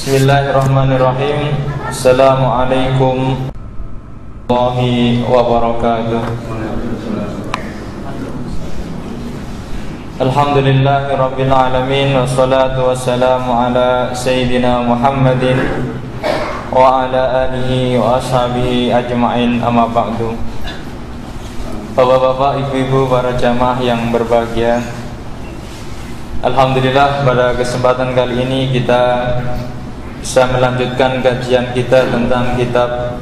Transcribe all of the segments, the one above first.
Bismillahirrahmanirrahim. Assalamualaikum warahmatullahi wabarakatuh. Alhamdulillahirabbil alamin, wassalatu wassalamu ala sayyidina Muhammadin wa ala alihi wa ashabihi ajma'in, amma ba'du. Bapak-bapak, ibu-ibu, para jamaah yang berbahagia, alhamdulillah pada kesempatan kali ini kita bisa melanjutkan kajian kita tentang kitab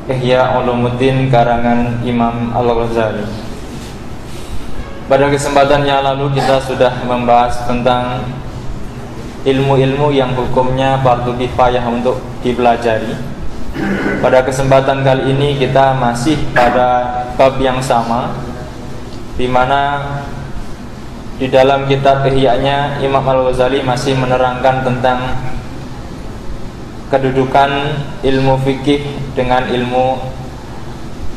Ihya Ulumuddin karangan Imam Al-Ghazali. Pada kesempatan yang lalu kita sudah membahas tentang ilmu-ilmu yang hukumnya fardu kifayah untuk dipelajari. Pada kesempatan kali ini kita masih pada bab yang sama, di mana di dalam kitab Ihya-nya Imam Al-Ghazali masih menerangkan tentang kedudukan ilmu fikih dengan ilmu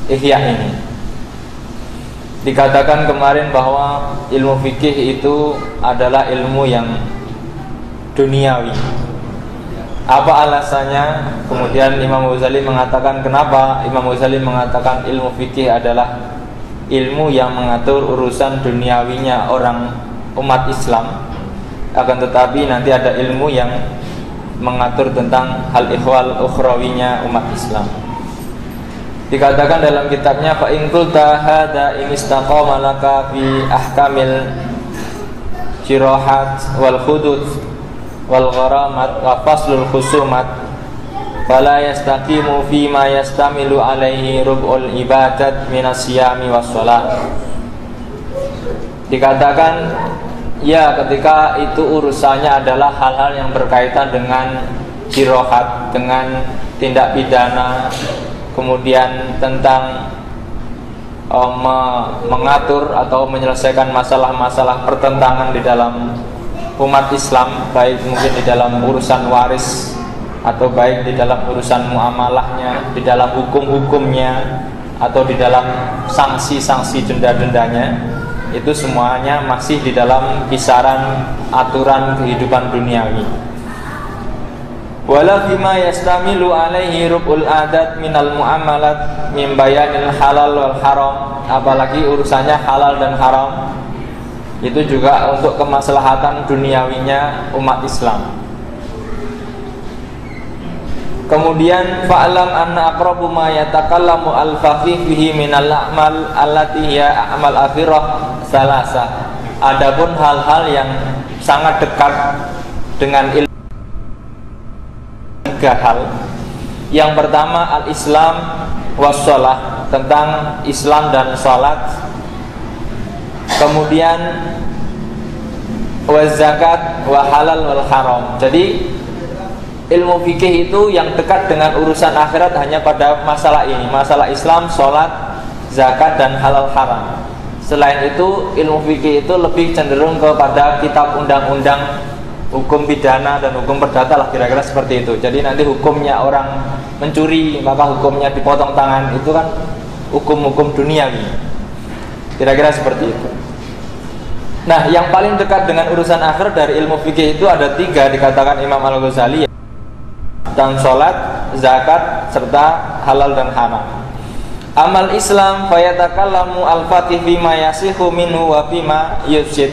ihya ini. Dikatakan kemarin bahwa ilmu fikih itu adalah ilmu yang duniawi. Apa alasannya? Kemudian Imam Ghazali mengatakan kenapa Imam Ghazali mengatakan ilmu fikih adalah ilmu yang mengatur urusan duniawinya orang umat Islam, akan tetapi nanti ada ilmu yang mengatur tentang hal ihwal ukhrawinya umat Islam. Dikatakan dalam kitabnya, fa in qulta hadza in istaqama laka fi ahkamil jirahat wal hudud wal gharamat wa faslul khusumat fala yastaqimu fi ma yastamilu alaihi rub'ul ibadat minas siyami was shalah. Dikatakan, ya, ketika itu urusannya adalah hal-hal yang berkaitan dengan jirohat, dengan tindak pidana, kemudian tentang mengatur atau menyelesaikan masalah-masalah pertentangan di dalam umat Islam, baik mungkin di dalam urusan waris atau baik di dalam urusan muamalahnya, di dalam hukum-hukumnya, atau di dalam sanksi-sanksi denda-dendanya. Itu semuanya masih di dalam kisaran aturan kehidupan duniawi. Wala bima yastamilu alaihi rub'ul adat minal muamalat min bayanil halal wal haram. Apalagi urusannya halal dan haram, itu juga untuk kemaslahatan duniawinya umat Islam. Kemudian fa'lam anna aqrabu ma yatakallamu al-faqih fihi minal a'mal allati hiya a'mal akhirah salasa. Adapun hal-hal yang sangat dekat dengan ilmu, tiga hal. Yang pertama al-Islam was-shalah, tentang Islam dan salat. Kemudian waz-zakat wa halal wal haram. Jadi ilmu fikih itu yang dekat dengan urusan akhirat hanya pada masalah ini, masalah Islam, sholat, zakat, dan halal haram. Selain itu, ilmu fikih itu lebih cenderung kepada kitab undang-undang, hukum pidana dan hukum perdata lah, kira-kira seperti itu. Jadi nanti hukumnya orang mencuri, maka hukumnya dipotong tangan, itu kan hukum-hukum duniawi, kira-kira seperti itu. Nah, yang paling dekat dengan urusan akhirat dari ilmu fikih itu ada tiga, dikatakan Imam Al-Ghazali, dan sholat, zakat, serta halal dan haram. Amal Islam fayatakallamu al-faqih bima yasihu minhu wa bima yufsid.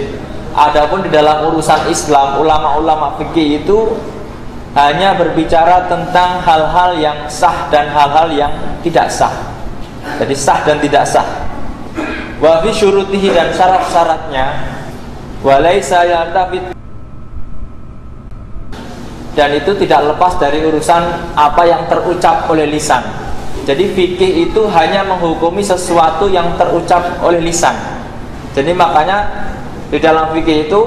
Adapun di dalam urusan Islam, ulama-ulama fikih itu hanya berbicara tentang hal-hal yang sah dan hal-hal yang tidak sah. Jadi sah dan tidak sah. Wa fi syurutihi, dan syarat-syaratnya. Wa laisa yaltafit, dan itu tidak lepas dari urusan apa yang terucap oleh lisan. Jadi fikih itu hanya menghukumi sesuatu yang terucap oleh lisan. Jadi makanya di dalam fikih itu,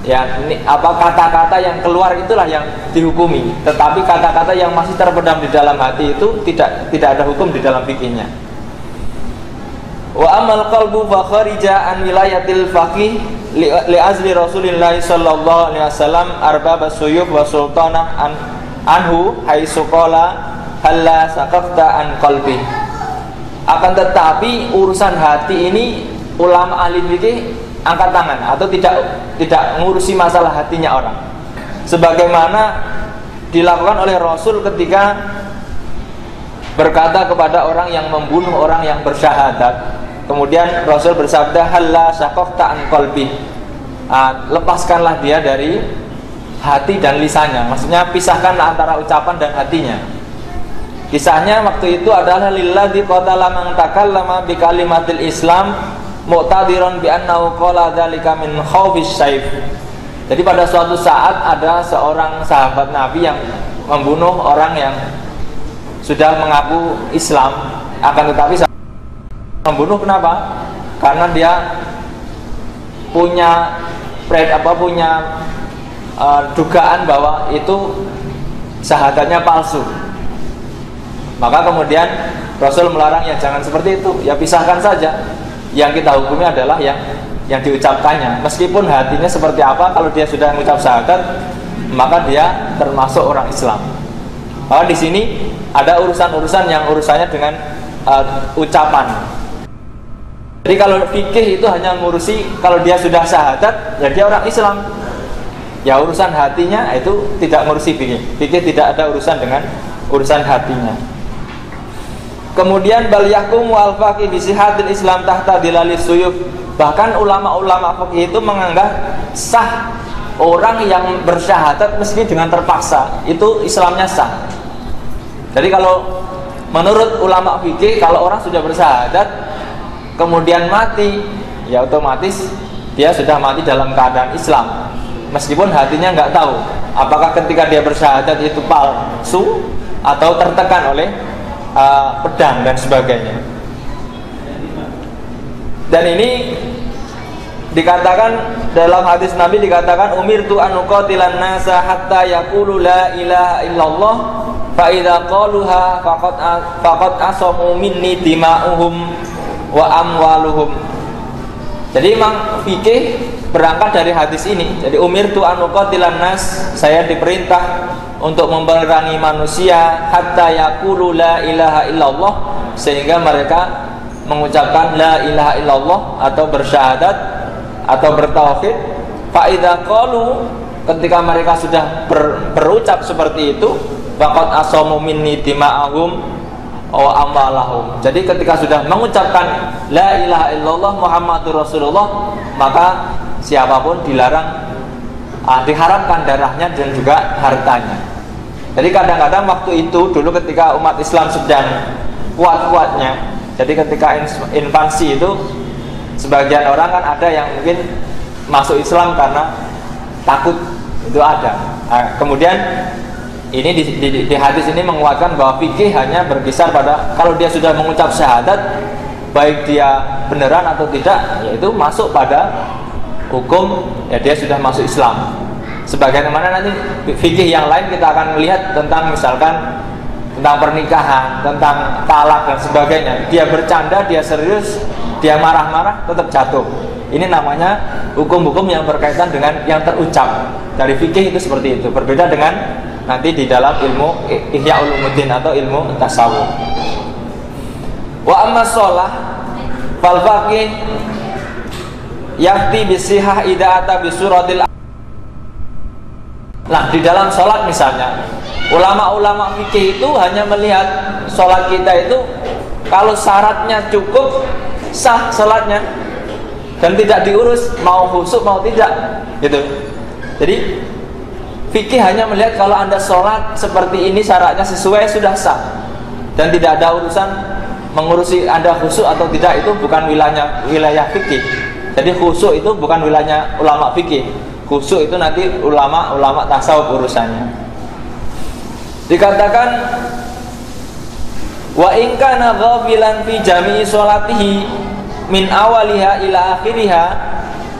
ya, apa kata-kata yang keluar itulah yang dihukumi. Tetapi kata-kata yang masih terpendam di dalam hati itu tidak ada hukum di dalam fikihnya. Wa amal qalbu fa kharija an wilayatil faqih li azli Rasulillah sallallahu alaihi wasallam arbab as-suyuf wa sultanah anhu haitsu qala halla saqafta an qalbi. Akan tetapi urusan hati ini ulama ahli fikih angkat tangan atau tidak ngurusi masalah hatinya orang. Sebagaimana dilakukan oleh Rasul ketika berkata kepada orang yang membunuh orang yang bersyahadat. Kemudian Rasul bersabda, halla syaqaqta an qalbi, lepaskanlah dia dari hati dan lisannya. Maksudnya pisahkanlah antara ucapan dan hatinya. Kisahnya waktu itu adalah lilladzi qatala man takallama bi kalimatil Islam mu'tadiran bi annahu qala dzalika min khaufis saif. Jadi pada suatu saat ada seorang sahabat Nabi yang membunuh orang yang sudah mengaku Islam, akan tetapi membunuh kenapa? Karena dia punya dugaan bahwa itu syahadatnya palsu. Maka kemudian Rasul melarang, ya jangan seperti itu, ya pisahkan saja. Yang kita hukumi adalah yang diucapkannya, meskipun hatinya seperti apa. Kalau dia sudah mengucap syahadat, maka dia termasuk orang Islam. Maka di sini ada urusan-urusan yang urusannya dengan ucapan. Jadi kalau fikih itu hanya ngurusi kalau dia sudah syahadat, ya dia orang Islam. Ya urusan hatinya itu tidak ngurusi fikih. Fikih tidak ada urusan dengan urusan hatinya. Kemudian bal yahkumu al-faqih bi sihhatil Islam tahta dilalis suyuf. Bahkan ulama-ulama fikih itu menganggap sah orang yang bersyahadat meski dengan terpaksa, itu Islamnya sah. Jadi kalau menurut ulama fikih, kalau orang sudah bersyahadat kemudian mati, ya otomatis dia sudah mati dalam keadaan Islam, meskipun hatinya nggak tahu apakah ketika dia bersyahadat itu palsu atau tertekan oleh pedang dan sebagainya. Dan ini dikatakan dalam hadis Nabi, dikatakan umirtu an uqatilan nasa hatta yaqulu la ilaha illallah fa idza qaluha faqad asamu minni dima'uhum wa amwaluhum. Jadi memang fikih berangkat dari hadis ini. Jadi umirtu an uqatilan nas, saya diperintah untuk memerangi manusia hatta yaqulu la ilaha illallah, sehingga mereka mengucapkan la ilaha illallah atau bersyahadat atau bertauhid. Fa idza qalu, ketika mereka sudah berucap seperti itu, faqad asamu minni dima'ahum wa amwalahum. Jadi ketika sudah mengucapkan la ilaha illallah Muhammadur Rasulullah, maka siapapun dilarang, diharamkan darahnya dan juga hartanya. Jadi kadang-kadang waktu itu dulu ketika umat Islam sedang kuat-kuatnya, jadi ketika invasi itu sebagian orang kan ada yang mungkin masuk Islam karena takut, itu ada. Kemudian ini di hadis ini menguatkan bahwa fikih hanya berkisar pada kalau dia sudah mengucap syahadat, baik dia beneran atau tidak, yaitu masuk pada hukum, ya dia sudah masuk Islam. Sebagaimana nanti fikih yang lain kita akan melihat tentang misalkan tentang pernikahan, tentang talak dan sebagainya. Dia bercanda, dia serius, dia marah-marah, tetap jatuh. Ini namanya hukum-hukum yang berkaitan dengan yang terucap. Dari fikih itu seperti itu. Berbeda dengan nanti di dalam ilmu Ihya Ulumuddin atau ilmu tasawuf. Wa amma shalah fal faqih yafti bisihah idza ata bisuratil. Nah, di dalam sholat misalnya, ulama-ulama fikih itu hanya melihat sholat kita itu kalau syaratnya cukup, sah sholatnya, dan tidak diurus mau khusyuk mau tidak, gitu. Jadi fikih hanya melihat kalau anda sholat seperti ini syaratnya sesuai, sudah sah, dan tidak ada urusan mengurusi anda khusyuk atau tidak. Itu bukan wilayah fikih. Jadi khusyuk itu bukan wilayahnya ulama fikih. Khusyuk itu nanti ulama tasawuf urusannya. Dikatakan wa in kana ghafilan fi jami'i sholatihi min awaliha ila akhiriha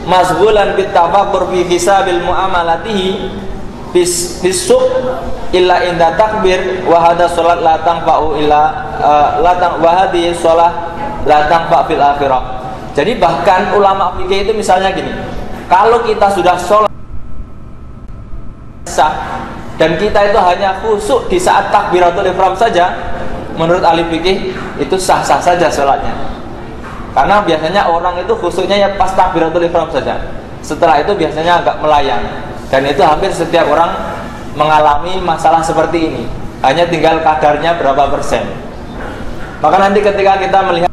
masghulan bit tafakkur fi hisabil muamalatihi bisub illa inda takbir wa hadha sholat la tanfa'u illa wa hadhihi sholat la tanfa' fil akhirah. Jadi bahkan ulama fikih itu misalnya gini, kalau kita sudah sholat sah dan kita itu hanya khusyuk di saat takbiratul ihram saja, menurut ahli fikih itu sah-sah saja sholatnya. Karena biasanya orang itu khusyuknya ya pas takbiratul ihram saja. Setelah itu biasanya agak melayang, dan itu hampir setiap orang mengalami masalah seperti ini, hanya tinggal kadarnya berapa persen. Maka nanti ketika kita melihat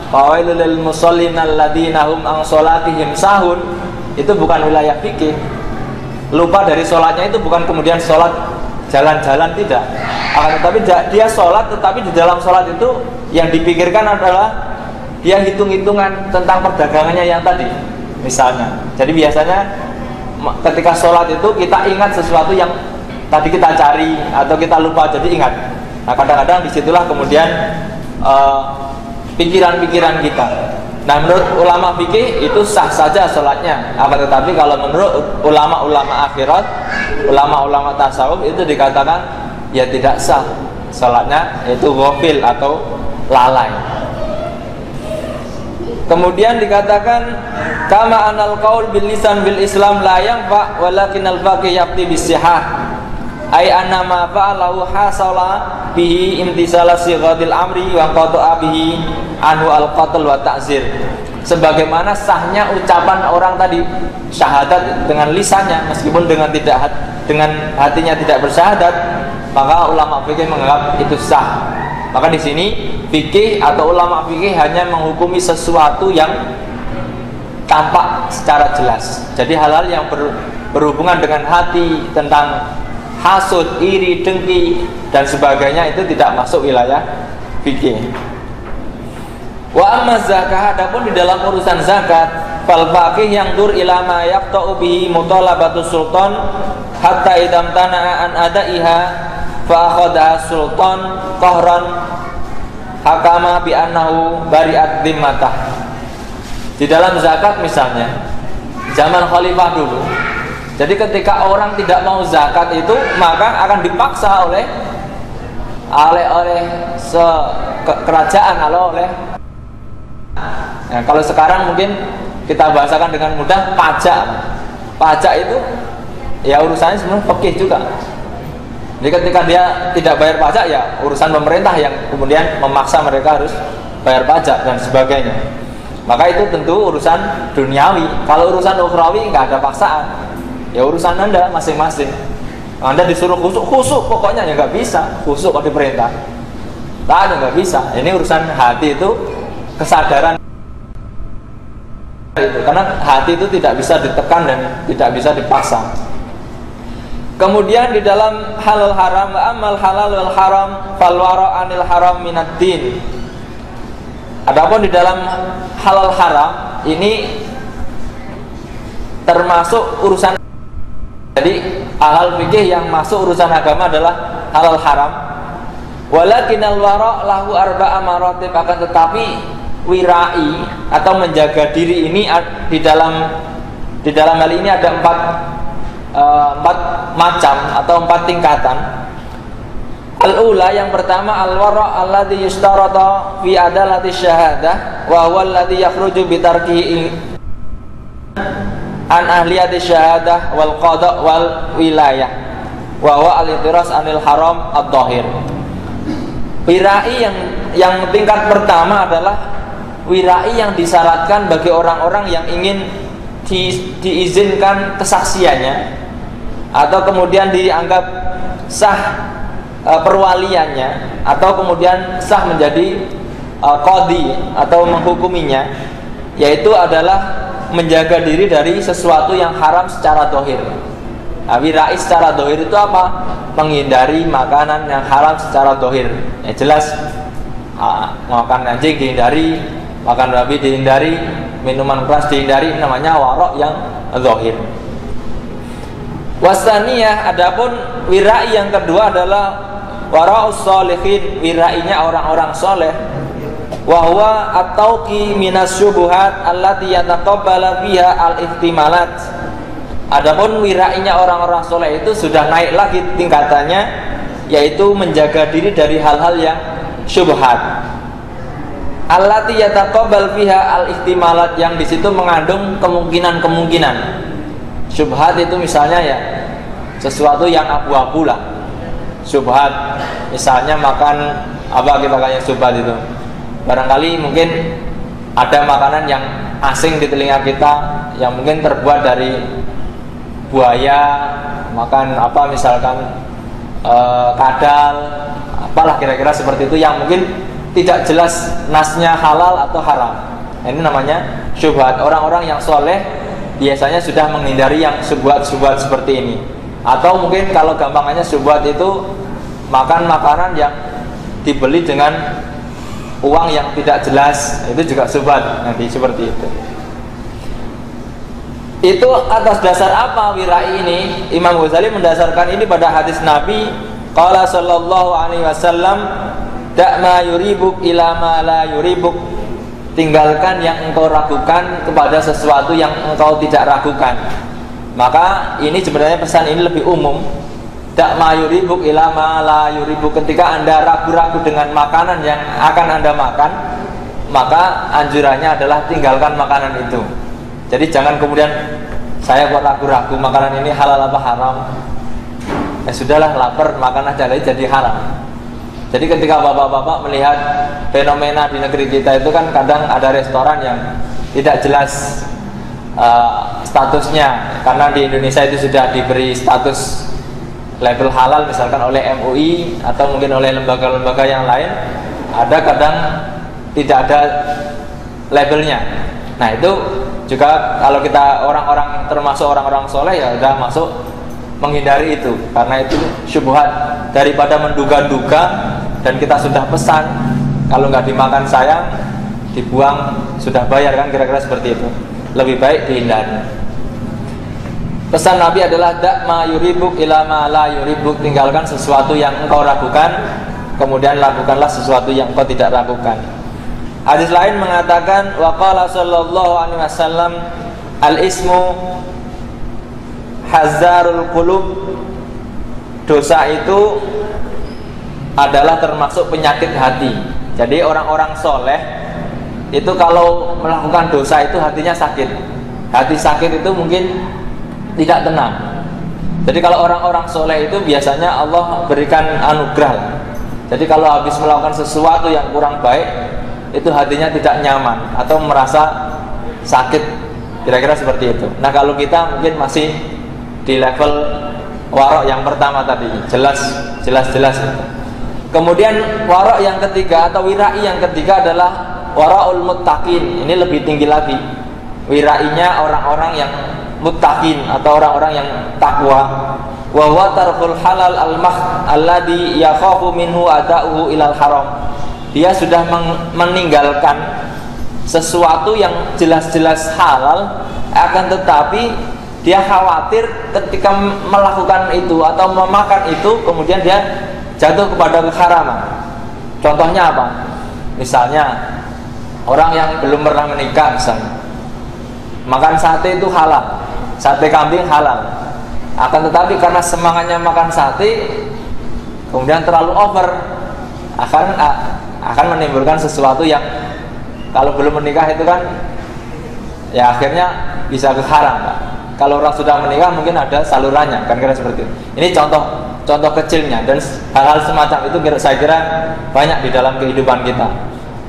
fawailul lil musallin alladzina hum an sholatihim sahun, itu bukan wilayah fikih. Lupa dari sholatnya itu bukan kemudian sholat jalan-jalan, tidak. Akan tetapi dia sholat, tetapi di dalam sholat itu yang dipikirkan adalah dia hitung-hitungan tentang perdagangannya yang tadi, misalnya. Jadi biasanya ketika sholat itu kita ingat sesuatu yang tadi kita cari atau kita lupa, jadi ingat. Nah kadang-kadang disitulah kemudian pikiran-pikiran kita. Nah menurut ulama fikih itu sah saja sholatnya. Akan tetapi kalau menurut ulama-ulama akhirat, ulama-ulama tasawuf itu dikatakan ya tidak sah sholatnya, yaitu ghafil atau lalai. Kemudian dikatakan kama anal qaul bil lisan bil islam la yanfa walakin al faqih yaqti bis sihah ay anna ma fa'alahu hasala bihi imtisala sighatil amri wa qata'a bihi anhu al qatl wa ta'zir. Sebagaimana sahnya ucapan orang tadi syahadat dengan lisannya meskipun dengan hatinya tidak bersyahadat, maka ulama fikih menganggap itu sah. Maka di sini fikih atau ulama fikih hanya menghukumi sesuatu yang tampak secara jelas. Jadi hal-hal yang berhubungan dengan hati, tentang hasud, iri, dengki dan sebagainya itu tidak masuk wilayah fikih. Wa amma zakah, adapun di dalam urusan zakat, fal faqih yang dur ila ma yaqta'u bihi mutalabatu sultan hatta idam tana'a an adaiha fa akhadha sultan qahran hakama bi annahu bari'at dhimmatah. Di dalam zakat misalnya zaman khalifah dulu, jadi ketika orang tidak mau zakat itu maka akan dipaksa oleh kerajaan atau oleh nah, kalau sekarang mungkin kita bahasakan dengan mudah pajak. Pajak itu ya urusannya sebenarnya fikih juga. Jadi ketika dia tidak bayar pajak ya urusan pemerintah yang kemudian memaksa mereka harus bayar pajak dan sebagainya. Maka itu tentu urusan duniawi. Kalau urusan ukhrawi nggak ada paksaan. Ya urusan Anda masing-masing. Anda disuruh khusuk pokoknya ya nggak bisa. Khusuk kalau diperintah. Tak nggak bisa. Ini urusan hati itu, kesadaran itu. Karena hati itu tidak bisa ditekan dan tidak bisa dipaksa. Kemudian di dalam halal haram wa amal halal wal haram fal wara anil haram minad din. Adapun di dalam halal haram ini termasuk urusan. Jadi hal fikih yang masuk urusan agama adalah halal haram. Walakinal wara lahu arba'a maratib, akan tetapi wirai atau menjaga diri ini di dalam hal ini ada empat macam atau 4 tingkatan. Al-ula, yang pertama al-wara' alladhi yustarata fi adalati syahadah wa huwa alladhi yakhruju bi tarkihi an ahliyati syahadah wal qada' wal wilayah wa huwa al-i'tiraz anil haram ad-dhahir. Wirai yang tingkat pertama adalah wirai yang disyaratkan bagi orang-orang yang ingin diizinkan kesaksiannya atau kemudian dianggap sah perwaliannya atau kemudian sah menjadi qadhi atau menghukuminya, yaitu adalah menjaga diri dari sesuatu yang haram secara dohir. Nah, wirai secara dohir itu apa? Menghindari makanan yang haram secara dohir. Ya jelas, makan anjing dihindari, makan babi dihindari, minuman keras dihindari, namanya warok yang zahir. Wasaniyah, adapun wirai yang kedua adalah wara'us sholihin, wirainya orang-orang soleh. Wa huwa at-tauqi minas syubuhat allati yataqabbala fiha al-ihtimalat. Adapun wirainya orang-orang soleh itu sudah naik lagi tingkatannya, yaitu menjaga diri dari hal-hal yang syubhat. Allati yataqabbal fiha al-ihtimalat, yang di situ mengandung kemungkinan-kemungkinan. Syubhat itu misalnya ya sesuatu yang abu-abu lah. Syubhat misalnya makan apa, kita kayak syubhat itu. Barangkali mungkin ada makanan yang asing di telinga kita yang mungkin terbuat dari buaya makan apa misalkan kadal, apalah kira-kira seperti itu yang mungkin tidak jelas nasnya halal atau haram. Ini namanya syubhat. Orang-orang yang soleh biasanya sudah menghindari yang syubhat-syubhat seperti ini. Atau mungkin kalau gampangannya syubhat itu makan makanan yang dibeli dengan uang yang tidak jelas, itu juga syubhat nanti seperti itu. Itu atas dasar apa wirai ini? Imam Ghazali mendasarkan ini pada hadis Nabi qala sallallahu alaihi wasallam, da' ma yuribuk ila ma la yuribuk. Tinggalkan yang engkau ragukan kepada sesuatu yang engkau tidak ragukan. Maka ini sebenarnya pesan ini lebih umum. Da' ma yuribuk ila ma la yuribuk. Ketika Anda ragu-ragu dengan makanan yang akan Anda makan, maka anjurannya adalah tinggalkan makanan itu. Jadi jangan kemudian saya kok ragu-ragu makanan ini halal apa haram. Ya sudahlah, lapar makan aja jadi haram. Jadi ketika bapak-bapak melihat fenomena di negeri kita itu kan kadang ada restoran yang tidak jelas statusnya, karena di Indonesia itu sudah diberi status label halal misalkan oleh MUI atau mungkin oleh lembaga-lembaga yang lain, ada kadang tidak ada labelnya. Nah itu juga kalau kita orang-orang termasuk orang-orang soleh ya sudah masuk menghindari itu, karena itu syubhat. Daripada menduga-duga dan kita sudah pesan, kalau nggak dimakan sayang, dibuang sudah bayar kan, kira-kira seperti itu. Lebih baik dihindari. Pesan Nabi adalah da' ma yuribuk ila ma la yuribuk. Tinggalkan sesuatu yang engkau ragukan, kemudian lakukanlah sesuatu yang engkau tidak ragukan. Hadis lain mengatakan wa qala sallallahu alaihi wasallam al-ismu hazarul qulub. Dosa itu adalah termasuk penyakit hati. Jadi orang-orang soleh itu kalau melakukan dosa itu hatinya sakit. Hati sakit itu mungkin tidak tenang. Jadi kalau orang-orang soleh itu biasanya Allah berikan anugerah. Jadi kalau habis melakukan sesuatu yang kurang baik, itu hatinya tidak nyaman atau merasa sakit, kira-kira seperti itu. Nah kalau kita mungkin masih di level warok yang pertama tadi, jelas. Kemudian warok yang ketiga atau wirai yang ketiga adalah waraul muttaqin. Ini lebih tinggi lagi. Wirainya orang-orang yang muttaqin atau orang-orang yang takwa. Wa huwa tarkul halal al-makh alladhi yakhafu minhu ada'uhu ilal haram. Dia sudah meninggalkan sesuatu yang jelas-jelas halal, akan tetapi dia khawatir ketika melakukan itu atau memakan itu kemudian dia jatuh kepada keharaman. Contohnya apa? Misalnya orang yang belum pernah menikah misalnya, makan sate itu halal, sate kambing halal. Akan tetapi karena semangatnya makan sate, kemudian terlalu over, akan menimbulkan sesuatu yang kalau belum menikah itu kan ya akhirnya bisa ke haram, Pak. Kalau orang sudah menikah mungkin ada salurannya, kan kira seperti itu. Ini contoh kecilnya, dan hal-hal semacam itu saya kira banyak di dalam kehidupan kita.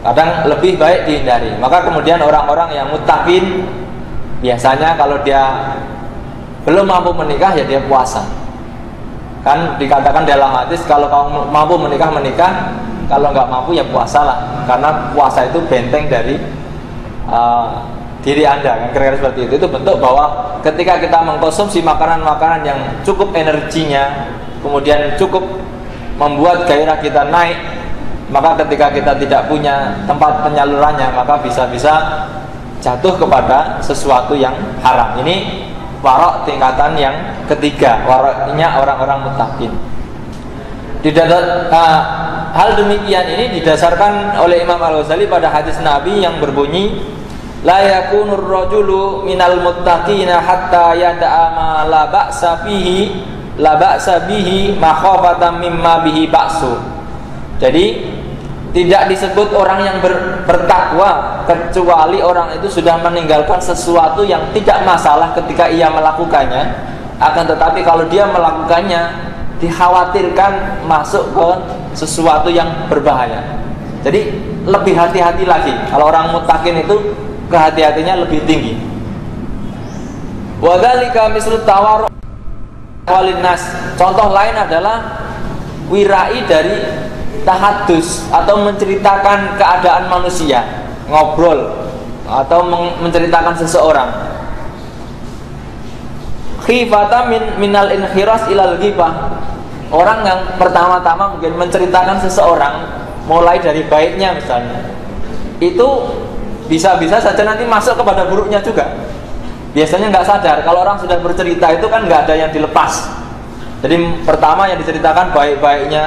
Kadang lebih baik dihindari. Maka kemudian orang-orang yang muttaqin biasanya kalau dia belum mampu menikah ya dia puasa. Kan dikatakan dalam hadis kalau kamu mampu menikah, kalau nggak mampu ya puasalah, karena puasa itu benteng dari diri Anda, kan kira-kira seperti itu. Itu bentuk bahwa ketika kita mengkonsumsi makanan-makanan yang cukup energinya, kemudian cukup membuat gairah kita naik, maka ketika kita tidak punya tempat penyalurannya, maka bisa-bisa jatuh kepada sesuatu yang haram. Ini warok tingkatan yang ketiga, waroknya orang-orang muttaqin. Hal demikian ini didasarkan oleh Imam Al-Ghazali pada hadis Nabi yang berbunyi la yakunur rajulu minal muttaqina hatta yada'a ma la ba'sa bihi makhafatan mimma bihi ba'su. Jadi tidak disebut orang yang bertakwa kecuali orang itu sudah meninggalkan sesuatu yang tidak masalah ketika ia melakukannya, akan tetapi kalau dia melakukannya dikhawatirkan masuk ke sesuatu yang berbahaya. Jadi lebih hati-hati lagi. Kalau orang muttaqin itu kehati-hatinya lebih tinggi. Wa dzalika mislu tawarruq Walinas. Contoh lain adalah wirai dari tahadus atau menceritakan keadaan manusia, ngobrol atau menceritakan seseorang. Khifata minal inhiras ilal ghibah. Orang yang pertama-tama mungkin menceritakan seseorang mulai dari baiknya misalnya, itu bisa-bisa saja nanti masuk kepada buruknya juga. Biasanya nggak sadar kalau orang sudah bercerita itu kan nggak ada yang dilepas. Jadi pertama yang diceritakan baik-baiknya,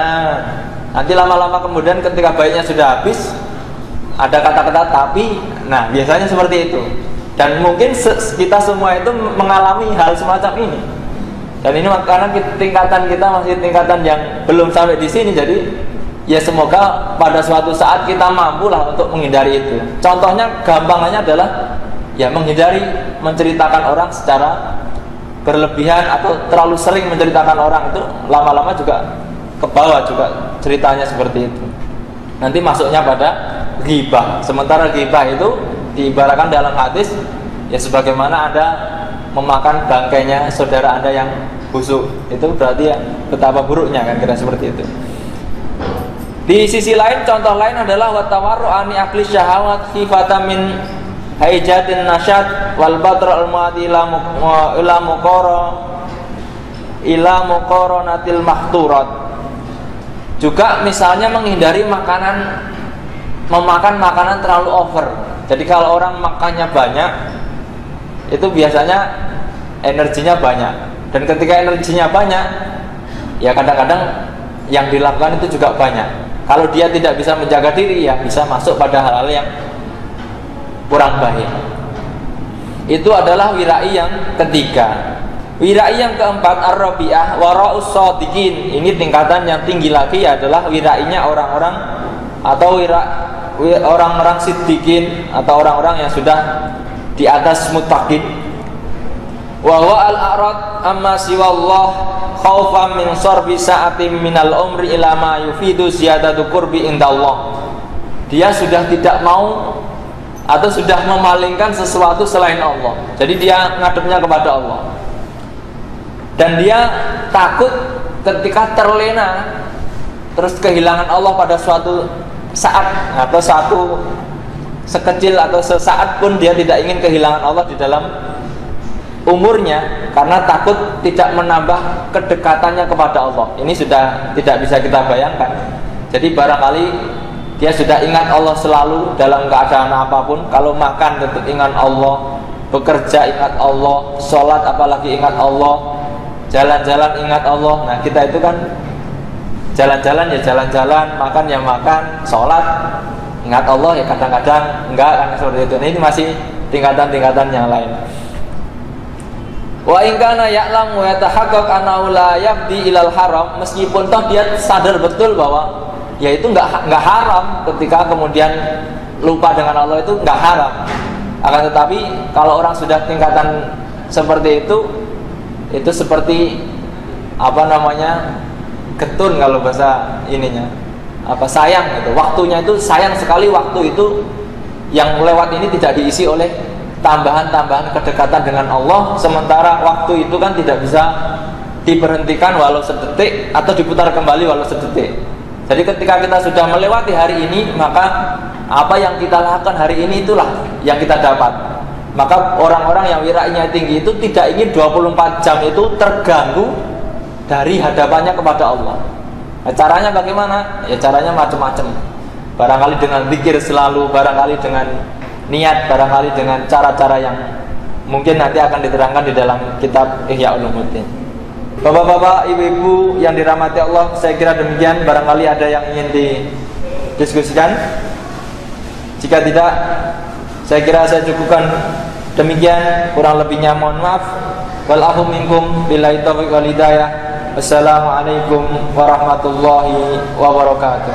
nanti lama-lama kemudian ketika baiknya sudah habis ada kata-kata tapi. Nah biasanya seperti itu. Dan mungkin kita semua itu mengalami hal semacam ini. Dan ini karena tingkatan kita masih tingkatan yang belum sampai di sini. Jadi ya semoga pada suatu saat kita mampu lah untuk menghindari itu. Contohnya gampangannya adalah ya menghindari menceritakan orang secara berlebihan atau terlalu sering menceritakan orang, itu lama-lama juga ke bawah juga ceritanya seperti itu. Nanti masuknya pada ghibah. Sementara ghibah itu diibaratkan dalam hadis ya sebagaimana Anda memakan bangkainya saudara Anda yang busuk. Itu berarti ya betapa buruknya, kan kira seperti itu. Di sisi lain, contoh lain adalah watawaru ani akli syahawat khifata min haijatin nasyad wal badr al muadi ila muqaranatil mahturat. Juga misalnya menghindari memakan makanan terlalu over. Jadi kalau orang makannya banyak, itu biasanya energinya banyak. Dan ketika energinya banyak, ya kadang-kadang yang dilakukan itu juga banyak. Kalau dia tidak bisa menjaga diri, ya bisa masuk pada hal-hal yang kurang baik. Itu adalah wirai yang ketiga. Wirai yang keempat, ar-rabi'ah wara'us shadiqin. Ini tingkatan yang tinggi lagi, adalah wirainya orang-orang atau orang-orang siddiqin atau orang-orang yang sudah di atas muttaqin. Wa huwa al-a'rad amma siwallah khaufan min sarfi sa'atin minal umri ila ma yufidu ziyadatu qurbi indallah. Dia sudah tidak mau atau sudah memalingkan sesuatu selain Allah. Jadi dia ngadepnya kepada Allah. Dan dia takut ketika terlena terus kehilangan Allah pada suatu saat atau suatu sekecil atau sesaat pun dia tidak ingin kehilangan Allah di dalam umurnya, karena takut tidak menambah kedekatannya kepada Allah. Ini sudah tidak bisa kita bayangkan. Jadi barangkali dia sudah ingat Allah selalu dalam keadaan apapun. Kalau makan tetap ingat Allah, bekerja ingat Allah, sholat apalagi ingat Allah, jalan-jalan ingat Allah. Nah kita itu kan jalan-jalan ya jalan-jalan, makan ya makan, sholat ingat Allah ya kadang-kadang enggak, kan seperti itu. Nah, ini masih tingkatan-tingkatan yang lain. Wa in kana ya'lamu yatahaqqaq annahu la yafdi ilal haram, meskipun toh dia sadar betul bahwa ya itu enggak haram, ketika kemudian lupa dengan Allah itu enggak haram. Akan tetapi kalau orang sudah tingkatan seperti itu seperti apa namanya, getun kalau bahasa ininya, apa, sayang gitu. Waktunya itu sayang sekali, waktu itu yang lewat ini tidak diisi oleh tambahan-tambahan kedekatan dengan Allah, sementara waktu itu kan tidak bisa diberhentikan walau sedetik atau diputar kembali walau sedetik. Jadi ketika kita sudah melewati hari ini, maka apa yang kita lakukan hari ini itulah yang kita dapat. Maka orang-orang yang wirainya tinggi itu tidak ingin 24 jam itu terganggu dari hadapannya kepada Allah. Nah, caranya bagaimana? Ya caranya macam-macam. Barangkali dengan zikir selalu, barangkali dengan niat, barangkali dengan cara-cara yang mungkin nanti akan diterangkan di dalam kitab Ihya Ulumuddin. Bapak-bapak, ibu-ibu yang dirahmati Allah, saya kira demikian. Barangkali ada yang ingin didiskusikan. Jika tidak, saya kira saya cukupkan demikian. Kurang lebihnya mohon maaf. Wal afu minkum billahi taufiq wal hidayah. Wassalamualaikum warahmatullahi wabarakatuh.